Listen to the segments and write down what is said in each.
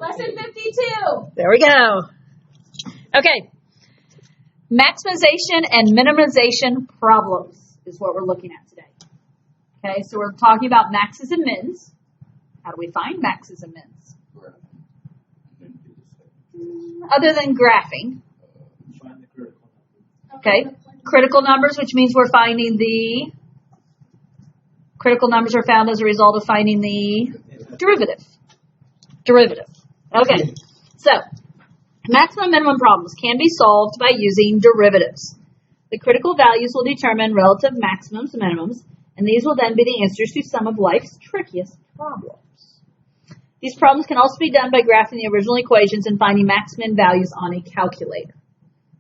Lesson 52. There we go. Okay. Maximization and minimization problems is what we're looking at today. Okay, so we're talking about maxes and mins. How do we find maxes and mins? Other than graphing. Okay, critical numbers, which means we're finding the critical numbers are found as a result of finding the derivative. Okay, so maximum and minimum problems can be solved by using derivatives. The critical values will determine relative maximums and minimums, and these will then be the answers to some of life's trickiest problems. These problems can also be done by graphing the original equations and finding maximum values on a calculator.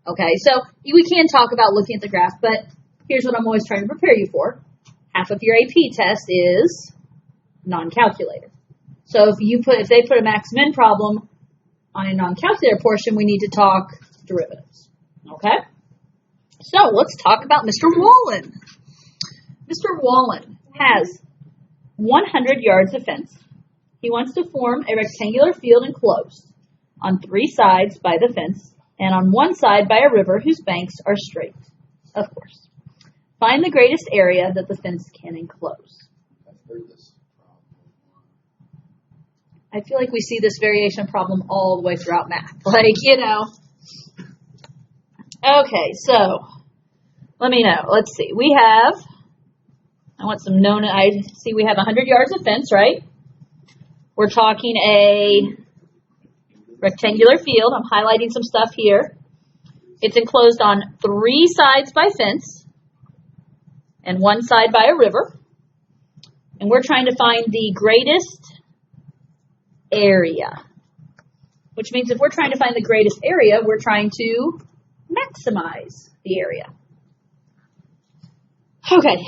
Okay, so we can talk about looking at the graph, but here's what I'm always trying to prepare you for. Half of your AP test is non-calculator. So if they put a max min problem on a non-calculator portion, we need to talk derivatives. Okay? So let's talk about Mr. Wallen. Mr. Wallen has 100 yards of fence. He wants to form a rectangular field enclosed on 3 sides by the fence and on 1 side by a river whose banks are straight, of course. Find the greatest area that the fence can enclose. I feel like we see this variation problem all the way throughout math. Okay, so let me know. Let's see. We have 100 yards of fence, right? We're talking a rectangular field. I'm highlighting some stuff here. It's enclosed on 3 sides by fence and 1 side by a river. And we're trying to find the greatest area, which means if we're trying to find the greatest area, we're trying to maximize the area. Okay,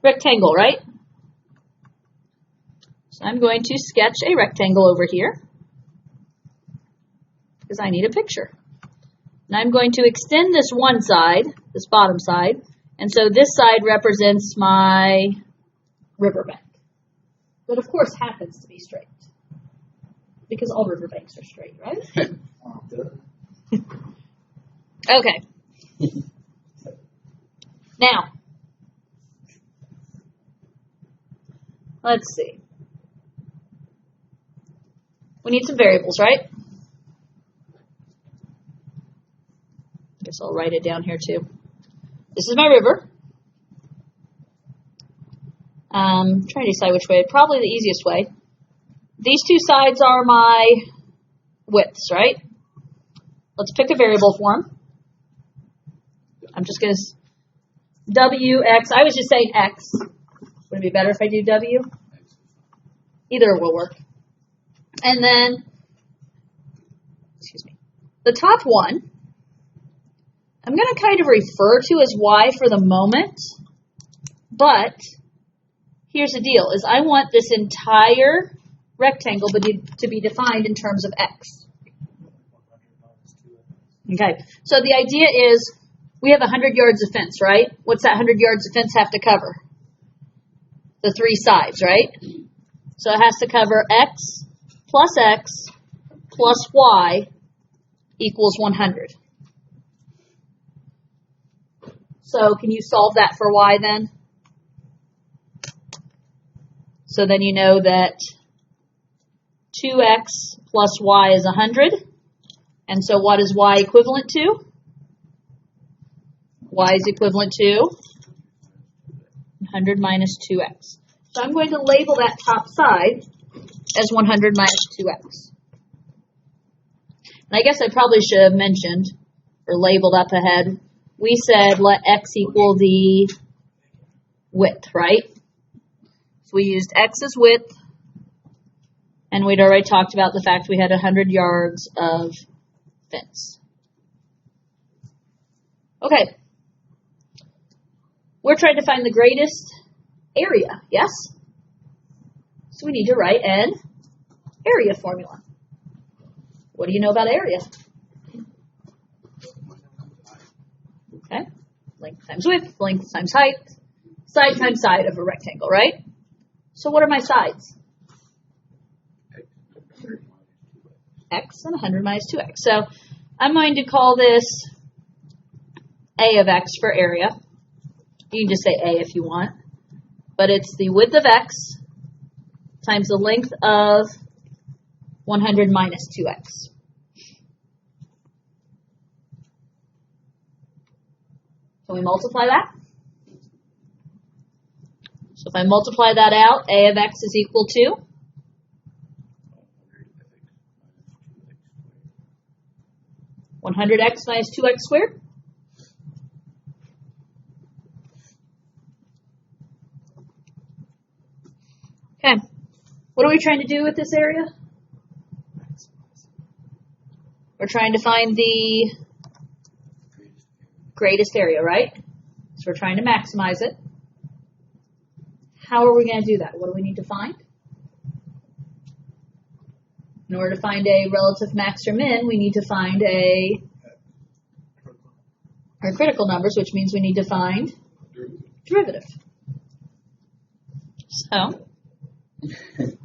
rectangle, right? So I'm going to sketch a rectangle over here because I need a picture. And I'm going to extend this one side, this bottom side, and so this side represents my riverbank. That, of course, happens to be straight because all riverbanks are straight, right? Okay. Now, let's see. We need some variables, right? I guess I'll write it down here too. This is my river. Trying to decide which way. Probably the easiest way. These 2 sides are my widths, right? Let's pick a variable for them. I'm just going to W, X. I was just saying X. Would it be better if I do W? Either will work. And then, the top one, I'm going to kind of refer to as Y for the moment, but here's the deal, is I want this entire rectangle to be defined in terms of X. Okay, so the idea is we have 100 yards of fence, right? What's that 100 yards of fence have to cover? The 3 sides, right? So it has to cover X plus Y equals 100. So can you solve that for Y then? So then you know that 2X plus Y is 100. And so what is Y equivalent to? Y is equivalent to 100 minus 2X. So I'm going to label that top side as 100 minus 2X. And I guess I probably should have mentioned or labeled up ahead. We said let X equal the width, right? So we used X as width, and we'd already talked about the fact we had 100 yards of fence. Okay. We're trying to find the greatest area, yes? So we need to write an area formula. What do you know about area? Okay. Length times width, length times height, side times side of a rectangle, right? So what are my sides? x and 100 minus 2x. So I'm going to call this a of x for area. You can just say a if you want. But it's the width of x times the length of 100 minus 2x. Can we multiply that? So if I multiply that out, a of x is equal to 100x minus 2x squared. Okay, what are we trying to do with this area? We're trying to find the greatest area, right? So we're trying to maximize it. How are we going to do that? What do we need to find? In order to find a relative max or min, we need to find our critical numbers, which means we need to find derivative. So, in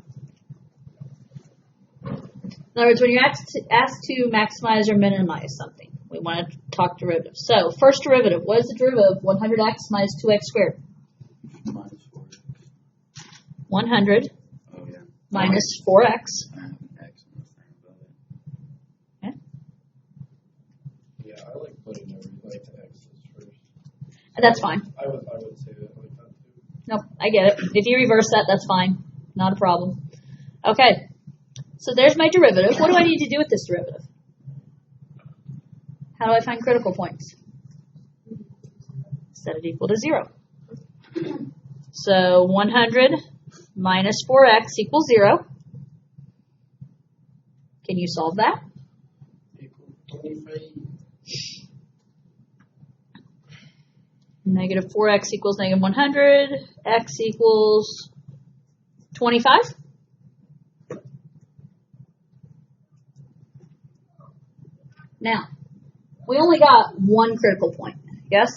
other words, when you're asked to maximize or minimize something, we want to talk derivatives. So, first derivative, what is the derivative of 100x minus 2x squared? Minus 4x. 100 minus 4x. Okay. Yeah, I like putting the x's first. That's fine. I would say that like that too. Nope, I get it. If you reverse that, that's fine. Not a problem. Okay, so there's my derivative. What do I need to do with this derivative? How do I find critical points? Set it equal to 0. So 100 minus 4x equals 0. Can you solve that? Equal 25. Negative 4x equals negative 100. X equals 25. Now, we only got one critical point, yes?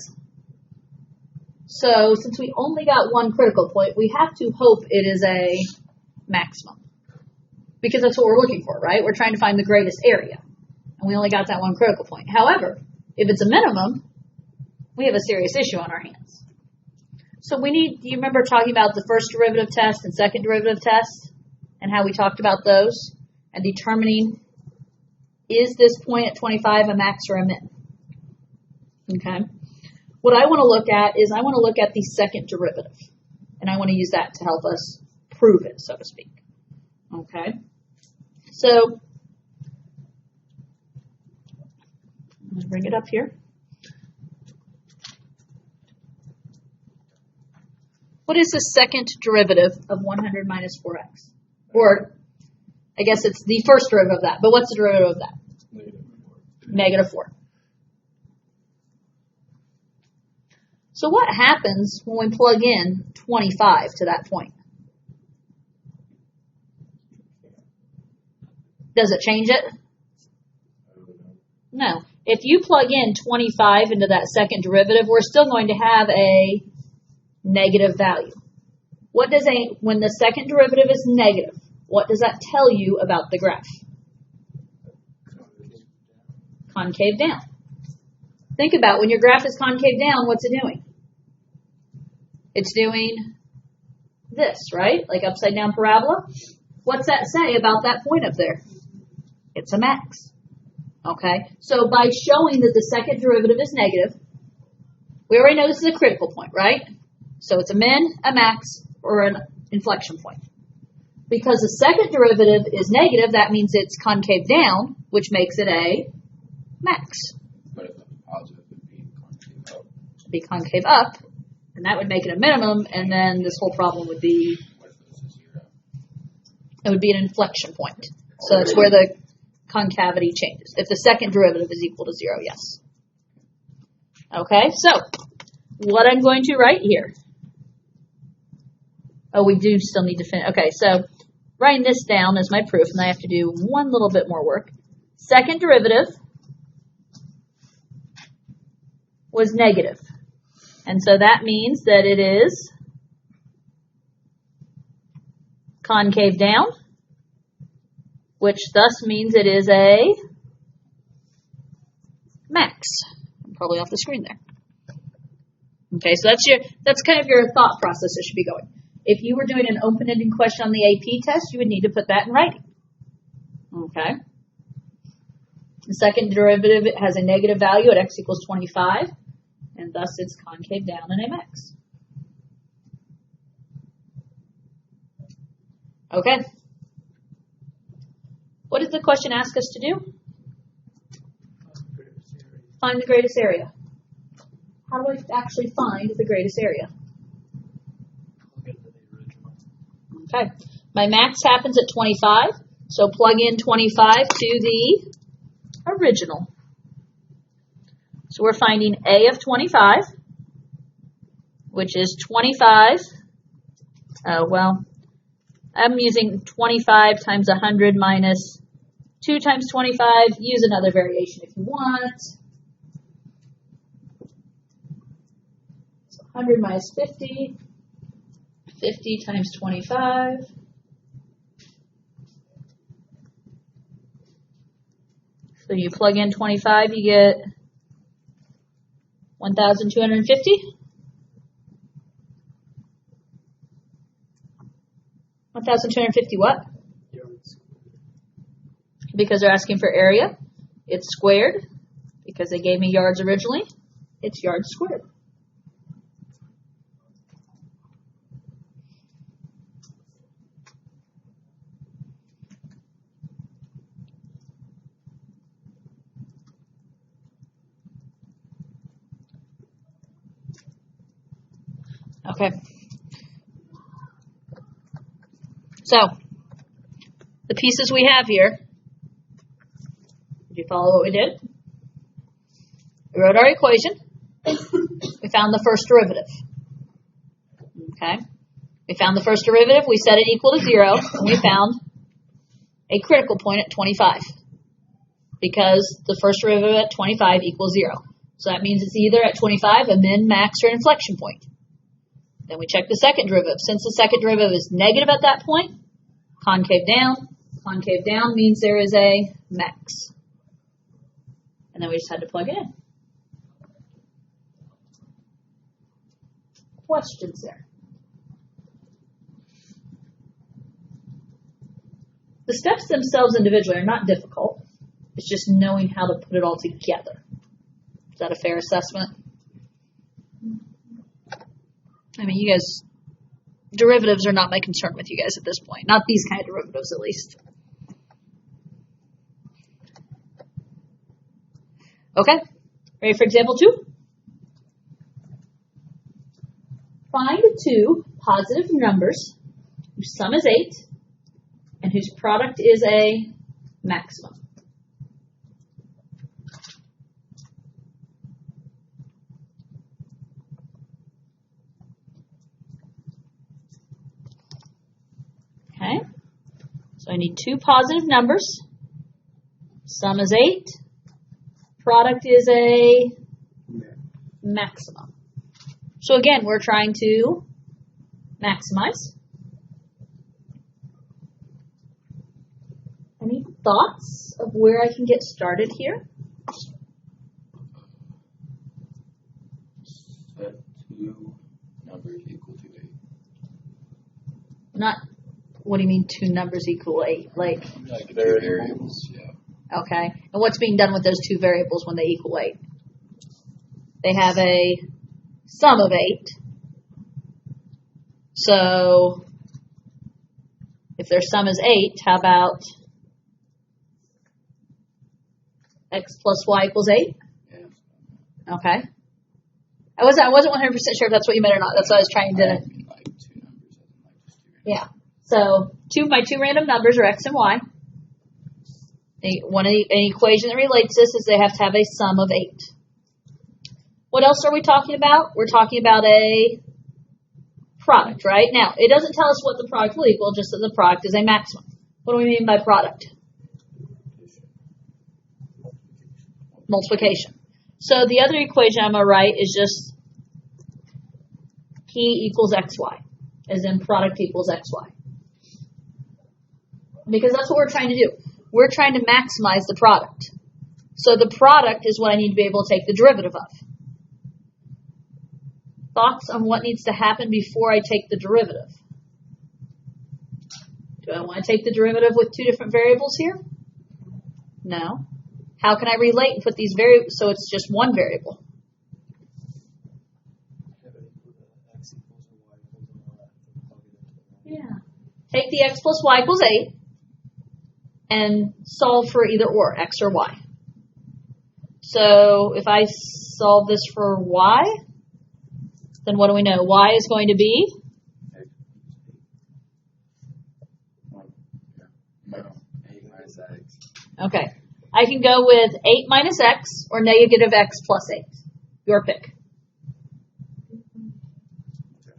So, since we only got one critical point, we have to hope it is a maximum. Because that's what we're looking for, right? We're trying to find the greatest area. And we only got that one critical point. However, if it's a minimum, we have a serious issue on our hands. So do you remember talking about the first derivative test and second derivative test? And how we talked about those? And determining, is this point at 25 a max or a min? Okay. What I want to look at is I want to look at the second derivative. And I want to use that to help us prove it, so to speak. Okay. So, I'm going to bring it up here. What is the second derivative of 100 minus 4x? Or, I guess it's the first derivative of that. But what's the derivative of that? Negative 4. So what happens when we plug in 25 to that point? Does it change it? No. If you plug in 25 into that second derivative, we're still going to have a negative value. When the second derivative is negative, what does that tell you about the graph? Concave down. Think about when your graph is concave down, what's it doing? It's doing this, right? Like upside down parabola. What's that say about that point up there? It's a max. Okay, so by showing that the second derivative is negative, we already know this is a critical point, right? So it's a min, a max, or an inflection point. Because the second derivative is negative, that means it's concave down, which makes it a max. But if it's positive, it'd be concave up. It'd be concave up, and that would make it a minimum, and then this whole problem would be, it would be an inflection point. So it's where the concavity changes. If the second derivative is equal to 0, yes. Okay, so what I'm going to write here. Oh, we do still need to finish. Okay, so writing this down as my proof, and I have to do one little bit more work. Second derivative was negative. And so that means that it is concave down, which thus means it is a max. I'm probably off the screen there. Okay, so that's kind of your thought process that should be going. If you were doing an open-ended question on the AP test, you would need to put that in writing. Okay. The second derivative has a negative value at x equals 25, and thus it's concave down in a max. Okay. What did the question ask us to do? Find the greatest area. How do I actually find the greatest area? Okay. My max happens at 25, so plug in 25 to the original. So we're finding A of 25, which is 25. Well, I'm using 25 times 100 minus 2 times 25. Use another variation if you want. So 100 minus 50. 50 times 25. So you plug in 25, you get 1,250. 1,250 what? Because they're asking for area. It's squared. Because they gave me yards originally. It's yards squared. Okay. So, the pieces we have here, did you follow what we did? We wrote our equation. We found the first derivative. Okay. We found the first derivative. We set it equal to 0. And we found a critical point at 25. Because the first derivative at 25 equals 0. So that means it's either at 25, a min, max, or an inflection point. Then we check the second derivative. Since the second derivative is negative at that point, concave down. Concave down means there is a max. And then we just had to plug it in. Questions there? The steps themselves individually are not difficult. It's just knowing how to put it all together. Is that a fair assessment? I mean, you guys, derivatives are not my concern with you guys at this point. Not these kind of derivatives, at least. Okay, ready for example 2? Find two positive numbers whose sum is 8 and whose product is a maximum. Okay, so I need two positive numbers. Sum is 8. Product is a maximum. So again, we're trying to maximize. Any thoughts of where I can get started here? Set two numbers equal to 8. Not, what do you mean two numbers equal 8? Like variables, yeah. Okay. And what's being done with those two variables when they equal 8? They have a sum of 8. So if their sum is 8, how about x plus y equals 8? Yeah. Okay. I wasn't 100% sure if that's what you meant or not. That's what I was trying to. I mean, like two numbers. I mean, like just two random. Yeah. So my two random numbers are x and y. An equation that relates this is they have to have a sum of 8. What else are we talking about? We're talking about a product, right? Now, it doesn't tell us what the product will equal, just that the product is a maximum. What do we mean by product? Multiplication. So the other equation I'm going to write is just P equals XY, as in product equals XY. Because that's what we're trying to do. we're trying to maximize the product. So the product is what I need to be able to take the derivative of. Thoughts on what needs to happen before I take the derivative? Do I want to take the derivative with two different variables here? No. How can I relate and put these variables so it's just one variable? Yeah. Take the x plus y equals 8 and solve for either or, x or y. So if I solve this for y, then what do we know? Y is going to be? No, 8 minus x. Okay. I can go with 8 minus x or negative x plus 8. Your pick.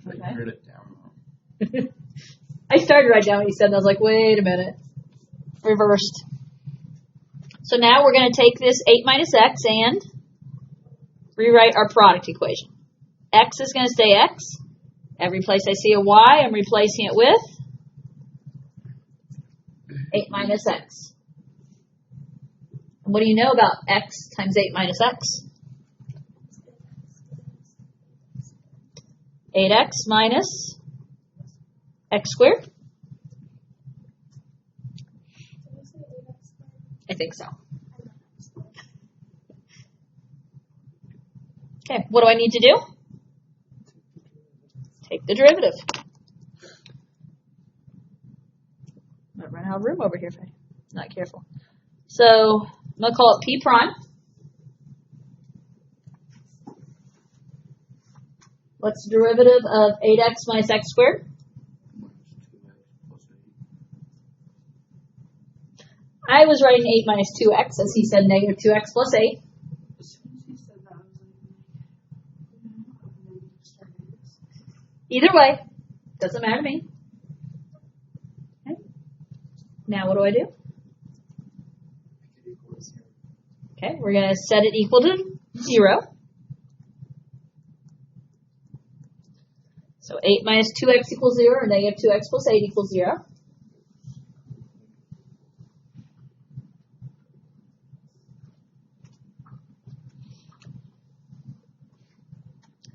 I Okay. wrote it down wrong. I started right down what you said, and I was like, wait a minute. Reversed. So now we're going to take this 8 minus x and rewrite our product equation. X is going to stay x. Every place I see a y, I'm replacing it with 8 minus x. And what do you know about x times 8 minus x? 8x minus x squared? I think so. Okay, what do I need to do? Take the derivative. Might run out of room over here if I'm not careful. So I'm going to call it P prime. What's the derivative of 8x minus x squared? I was writing 8 minus 2x, as he said negative 2x plus 8. Either way, doesn't matter to me. Okay. Now what do I do? Okay, we're going to set it equal to 0. So 8 minus 2x equals 0, or negative 2x plus 8 equals 0.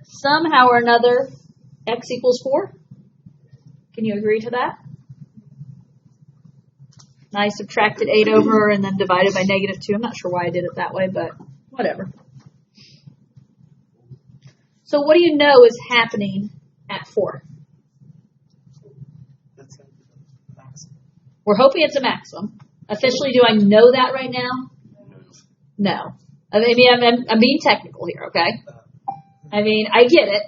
Somehow or another, x equals 4. Can you agree to that? I subtracted 8 over and then divided by negative 2. I'm not sure why I did it that way, but whatever. So what do you know is happening at 4? We're hoping it's a maximum. Officially, do I know that right now? No. I mean, I'm being technical here, okay? I mean, I get it.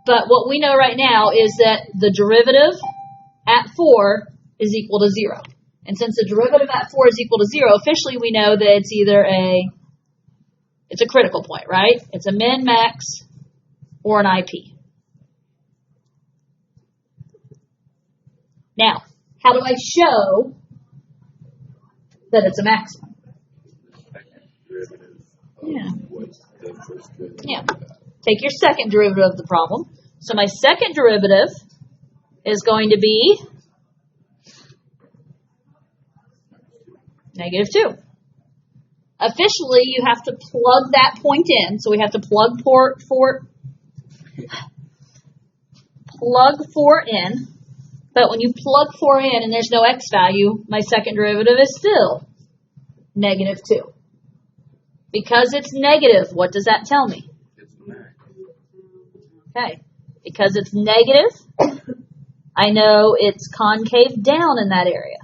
But what we know right now is that the derivative at 4 is equal to 0. And since the derivative at 4 is equal to 0, officially we know that it's either it's a critical point, right? It's a min, max, or an IP. Now, how do I show that it's a maximum? Yeah. Yeah. Take your second derivative of the problem. So my second derivative is going to be negative 2. Officially, you have to plug that point in. So we have to plug 4 in. But when you plug 4 in and there's no x value, my second derivative is still negative 2. Because it's negative, what does that tell me? Okay. Because it's negative, I know it's concave down in that area.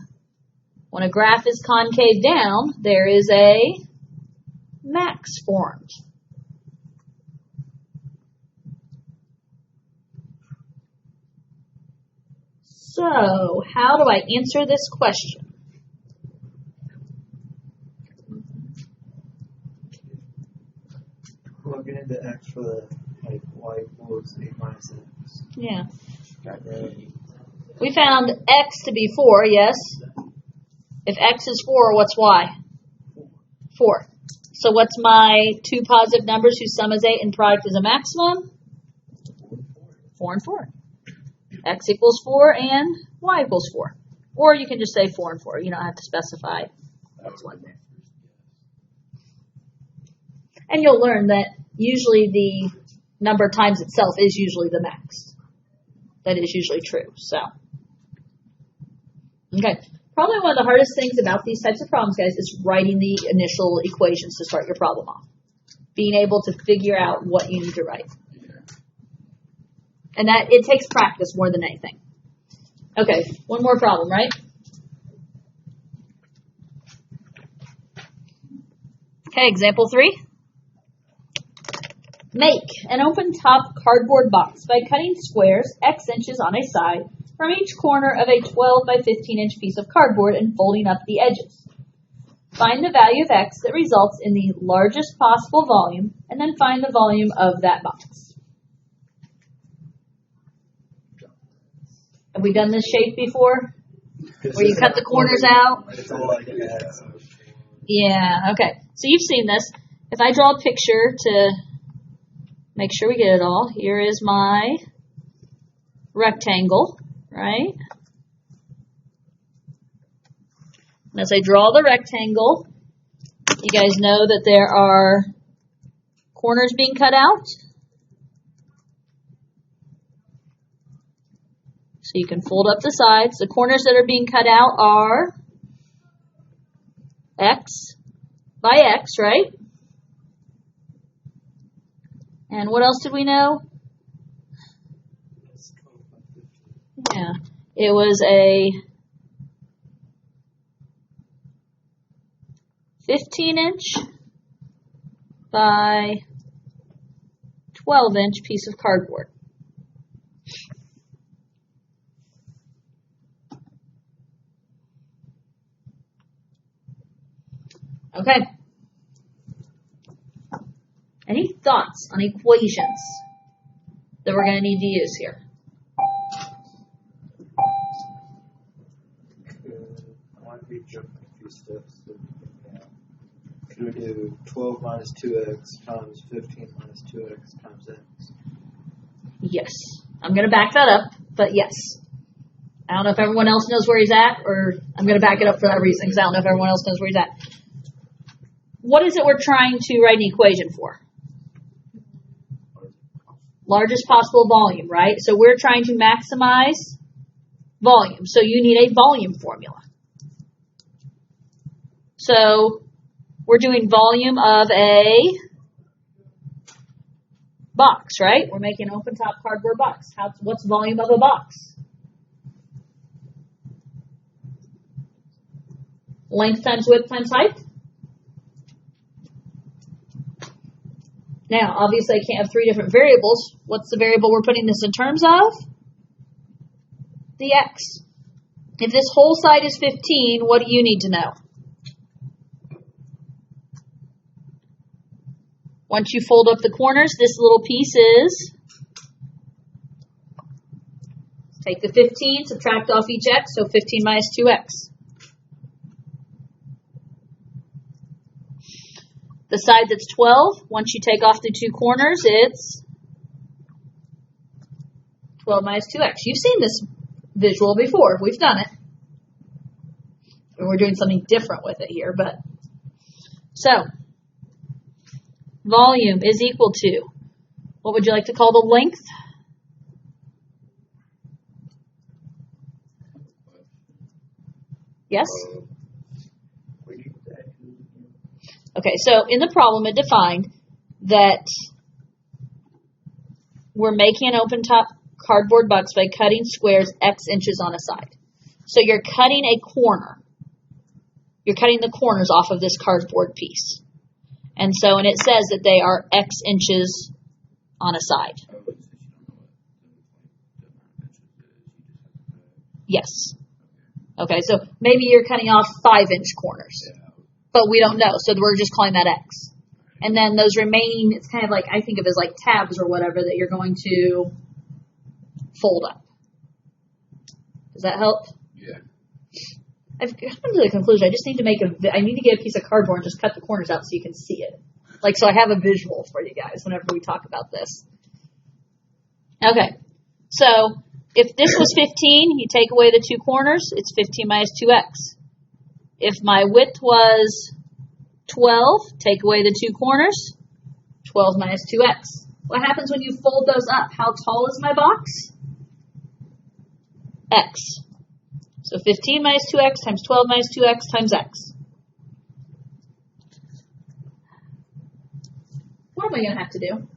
When a graph is concave down, there is a max formed. So, how do I answer this question? Plug it into x for the y equals 8 minus x. Yeah. We found x to be 4, yes? If x is 4, what's y? 4. So what's my two positive numbers whose sum is 8 and product is a maximum? 4 and 4. X equals 4 and y equals 4. Or you can just say 4 and 4. You don't have to specify That's one there. And you'll learn that usually the number times itself is usually the max. That is usually true. So, okay. Probably one of the hardest things about these types of problems, guys, is writing the initial equations to start your problem off. Being able to figure out what you need to write. And that it takes practice more than anything. Okay, one more problem, right? Okay, example 3. Make an open top cardboard box by cutting squares X inches on a side from each corner of a 12 by 15 inch piece of cardboard and folding up the edges. Find the value of X that results in the largest possible volume, and then find the volume of that box. Have we done this shape before? Where you cut the corners out? It's all like that. Yeah, okay. So you've seen this. If I draw a picture to make sure we get it all, here is my rectangle, right? And as I draw the rectangle, you guys know that there are corners being cut out. So you can fold up the sides. The corners that are being cut out are X by X, right? And what else did we know? Yeah, it was a 15-inch by 12-inch piece of cardboard. Okay. Any thoughts on equations that we're going to need to use here? I might be jumping a few steps. Could we do 12 minus 2x times 15 minus 2x times x? Yes. I'm going to back that up, but yes. I don't know if everyone else knows where he's at, or I'm going to back it up for that reason, because I don't know if everyone else knows where he's at. What is it we're trying to write an equation for? Largest possible volume, right? So we're trying to maximize volume. So you need a volume formula. So we're doing volume of a box, right? We're making an open top cardboard box. What's volume of a box? Length times width times height. Now, obviously, I can't have 3 different variables. What's the variable we're putting this in terms of? The x. If this whole side is 15, what do you need to know? Once you fold up the corners, this little piece is, take the 15, subtract off each x, so 15 minus 2x. The side that's 12, once you take off the 2 corners, it's 12 minus 2x. You've seen this visual before. We've done it. And we're doing something different with it here. But so, volume is equal to, what would you like to call the length? Yes? Okay, so in the problem, it defined that we're making an open top cardboard box by cutting squares X inches on a side. So you're cutting a corner. You're cutting the corners off of this cardboard piece. And it says that they are X inches on a side. Yes. Okay, so maybe you're cutting off 5-inch corners. But we don't know, so we're just calling that X. And then those remaining, it's kind of like, I think of as like tabs or whatever that you're going to fold up. Does that help? Yeah. I've come to the conclusion, I just need to I need to get a piece of cardboard and just cut the corners out so you can see it. Like, so I have a visual for you guys whenever we talk about this. Okay, so if this was 15, you take away the 2 corners, it's 15 minus 2x. if my width was 12, take away the 2 corners, 12 minus 2x. What happens when you fold those up? How tall is my box? X. So 15 minus 2x times 12 minus 2x times x. What am I going to have to do?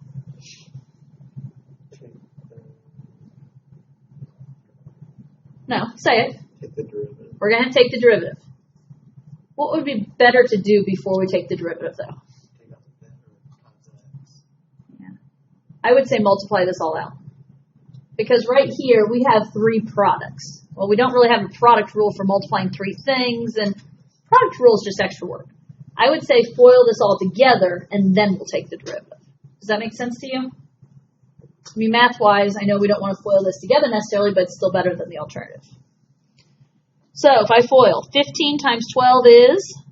No, say it. Take the derivative. We're going to take the derivative. What would be better to do before we take the derivative, though? Take out the times x. Yeah. I would say multiply this all out. Because right here, we have 3 products. Well, we don't really have a product rule for multiplying 3 things, and product rule is just extra work. I would say FOIL this all together, and then we'll take the derivative. Does that make sense to you? I mean, math-wise, I know we don't want to FOIL this together necessarily, but it's still better than the alternative. So, if I FOIL, 15 times 12 is?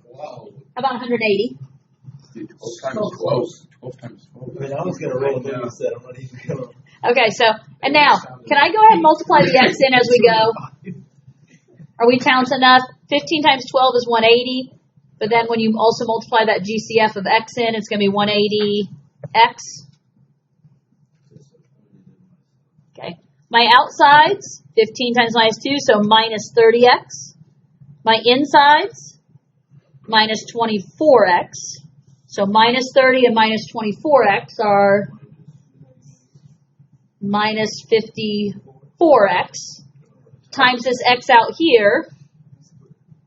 Wow. How about 180? 12 times 12. 12 times 12. I mean, I was going to roll with what you said. I'm not even going to. Okay, so, and now, can I go ahead and multiply the x in as we go? Are we talented enough? 15 times 12 is 180, but then when you also multiply that GCF of x in, it's going to be 180x. Okay. My outsides, 15 times minus 2, so minus 30x. My insides, minus 24x. So minus 30 and minus 24x are minus 54x. Times this x out here,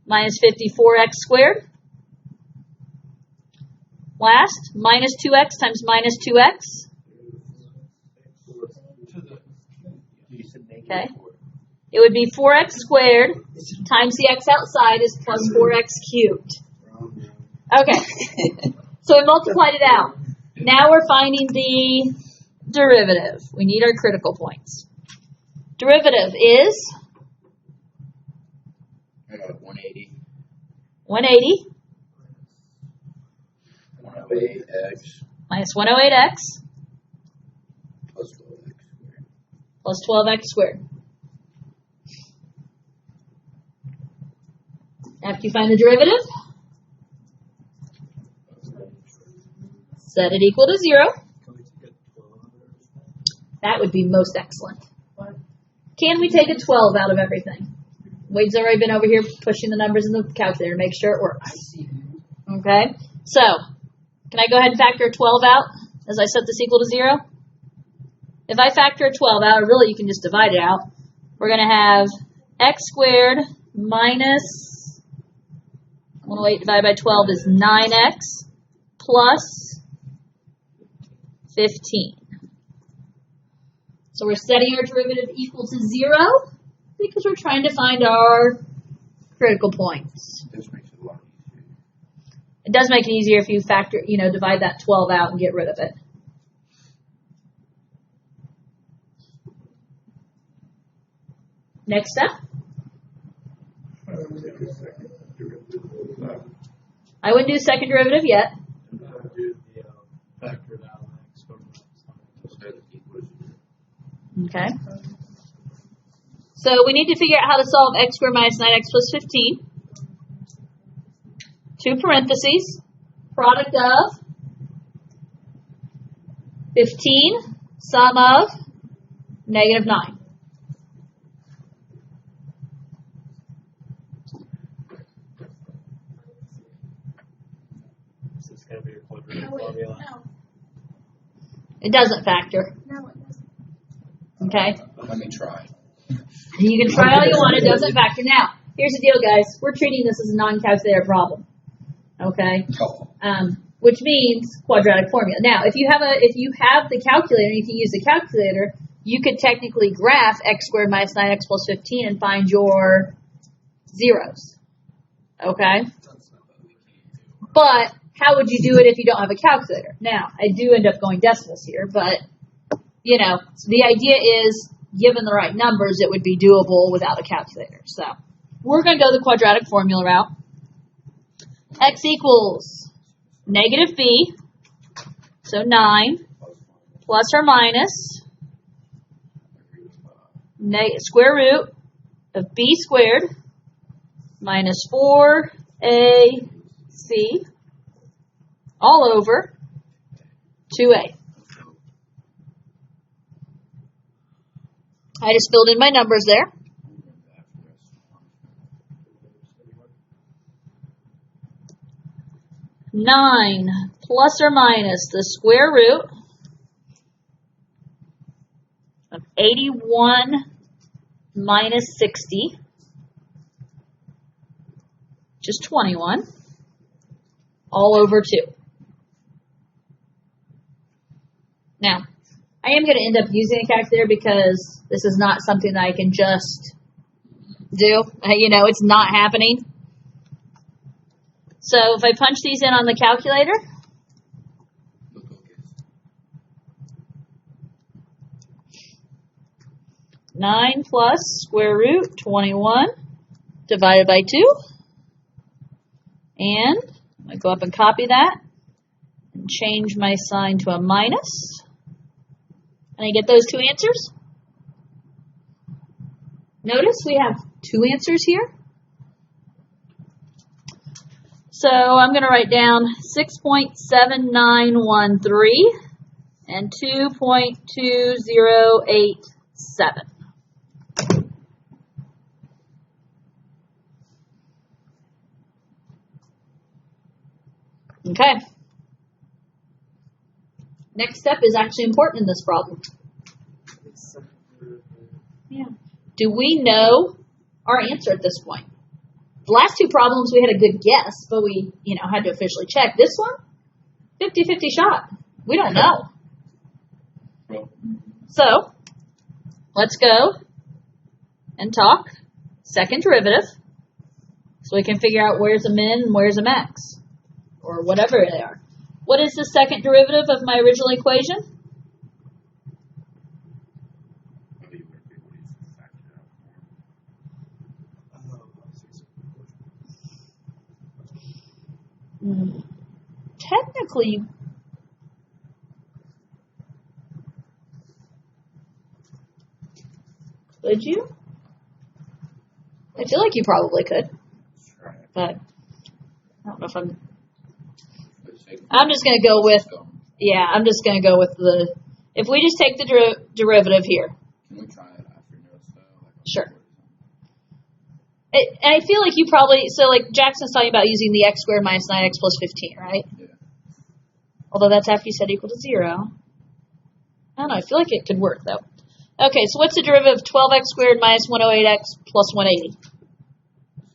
minus 54x squared. Last, minus 2x times minus 2x. Okay. It would be 4x squared times the x outside is plus 4x cubed. Okay. So we multiplied it out. Now we're finding the derivative. We need our critical points. Derivative is 180. 180 108x minus 108x plus 12x squared. plus 12x squared. After you find the derivative, set it equal to 0. Can we take a 12 out of everything? That would be most excellent. Can we take a 12 out of everything? Wade's already been over here pushing the numbers in the calculator to make sure it works. Okay, so can I go ahead and factor a 12 out as I set this equal to 0? If I factor a 12 out, or really you can just divide it out, we're going to have x squared minus 108 divided by 12 is 9x plus 15. So we're setting our derivative equal to 0 because we're trying to find our critical points. This makes it a lot easier. It does make it easier if you factor, divide that 12 out and get rid of it. Next step. I wouldn't do second derivative yet. Do the factor it out and x go to Set it equal to 0. Okay. So we need to figure out how to solve x squared minus 9x plus 15. 2 parentheses, product of 15, sum of negative 9. This is going to be a quadratic formula. It doesn't factor. No, it doesn't. Okay. Let me try. You can try all you want. It doesn't factor. Now, here's the deal, guys. We're treating this as a non-calculator problem. Okay. Oh. Which means quadratic formula. Now, if you have the calculator, and you can use the calculator, you could technically graph x squared minus 9x plus 15 and find your zeros. Okay? But how would you do it if you don't have a calculator? Now, I do end up going decimals here, but, the idea is, given the right numbers, it would be doable without a calculator. So, we're going to go the quadratic formula route. X equals negative b, so 9, plus or minus square root of b squared minus 4ac all over 2a. I just filled in my numbers there. 9 plus or minus the square root of 81 minus 60, which is 21, all over 2. Now, I am going to end up using a calculator because this is not something that I can just do. You know, it's not happening. So if I punch these in on the calculator, Look, okay. 9 plus square root 21 divided by 2. And I'm going to go up and copy that and change my sign to a minus. And I get those two answers. Notice we have two answers here. So I'm going to write down 6.7913 and 2.2087. Okay. Next step is actually important in this problem. Yeah. Do we know our answer at this point? The last two problems we had a good guess, but we, had to officially check. This one, 50-50 shot. We don't know. So, let's go and talk second derivative so we can figure out where's a min and where's a max, or whatever they are. What is the second derivative of my original equation? Technically, could you? I feel like you probably could, but I don't know if I'm just going to go with, I'm just going to go with if we just take the derivative here. Can we try it after notes though? Sure. I feel like you probably, like Jackson's talking about using the x squared minus 9x plus 15, right? Yeah. Although that's after you set equal to 0. I don't know, I feel like it could work though. Okay, so what's the derivative of 12x squared minus 108x plus 180?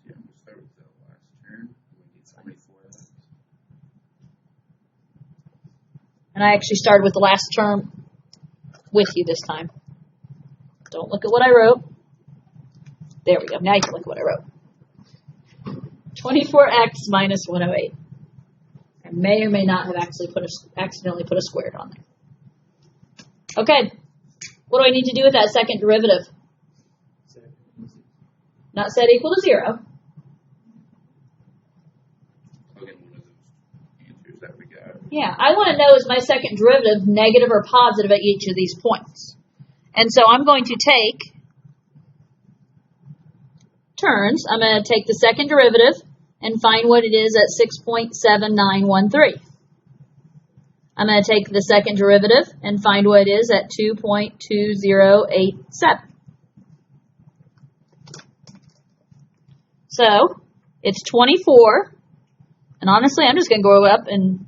Yeah, we'll start with the last term. We need 24x. And I actually started with the last term with you this time. Don't look at what I wrote. There we go. Now you can look at what I wrote. 24x minus 108. I may or may not have actually accidentally put a squared on there. Okay. What do I need to do with that second derivative? Not set equal to 0. Plug in one of those answers that we got. Yeah, I want to know, is my second derivative negative or positive at each of these points? And so I'm going to take turns. I'm going to take the second derivative and find what it is at 6.7913. I'm going to take the second derivative and find what it is at 2.2087. So, it's 24. And honestly, I'm just going to go up and,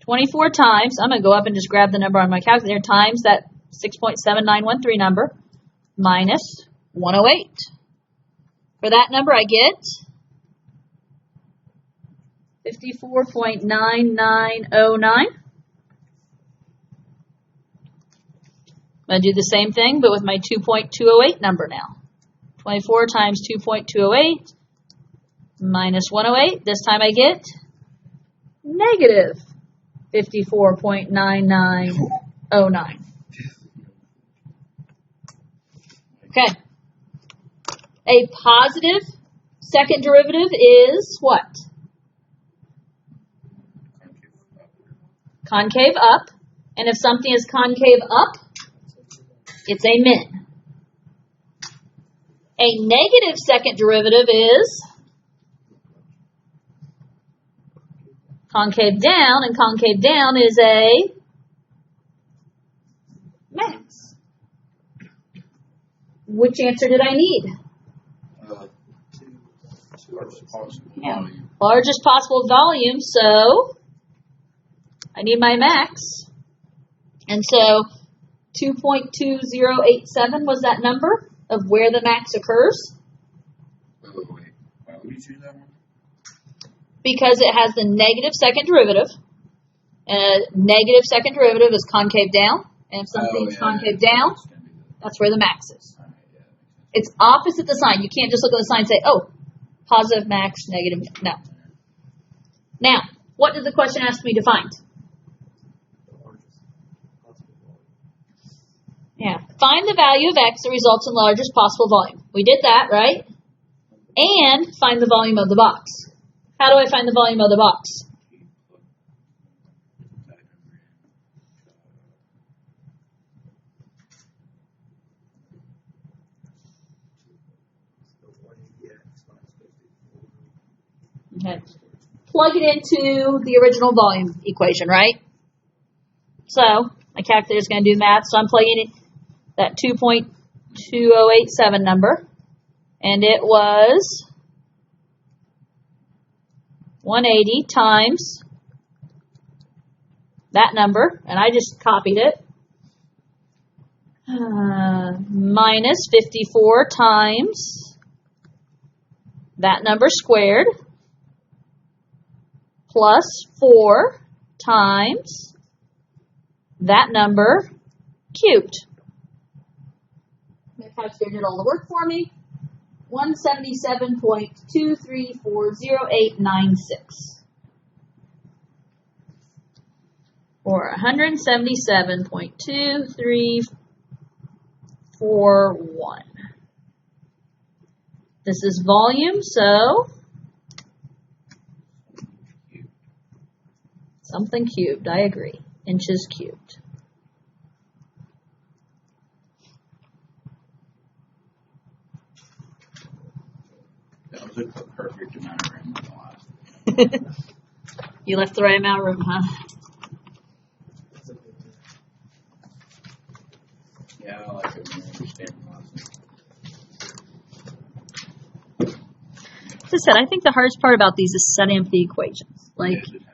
24 times, I'm going to go up and just grab the number on my calculator, times that 6.7913 number, minus 108. For that number, I get 54.9909. I'm going to do the same thing, but with my 2.208 number now. 24 times 2.208 minus 108. This time I get negative 54.9909. Okay. A positive second derivative is what? Concave up. And if something is concave up, It's a min. A negative second derivative is concave down, and concave down is a max. Which answer did I need? Largest possible Yeah. volume. Largest possible volume, so I need my max. And so 2.2087 was that number of where the max occurs, Wait. Why would you choose that one? because it has the negative second derivative. And a negative second derivative is concave down, and if something's concave down, It's gonna be the- that's where the max is. Alright, yeah, that makes sense. It's opposite the sign. You can't just look at the sign and say, oh, positive max, negative, no. Now, what did the question ask me to find? The largest possible volume. Yeah. Find the value of x that results in largest possible volume. We did that, right? And find the volume of the box. How do I find the volume of the box? So 180x minus 54. Okay. Plug it into the original volume equation, right? So, my calculator is going to do math, so I'm plugging in that 2.2087 number. And it was 180 times that number, and I just copied it, minus 54 times that number squared, plus 4 times that number cubed. My calculator did all the work for me. 177.234086. Or 177.2341. This is volume, so something cubed, I agree. Inches cubed. That was the perfect amount of room in the last. You left the right amount of room, huh? Yeah, I like it when you understand the last one. As I said, I think the hardest part about these is setting up the equations. Like, Yeah, just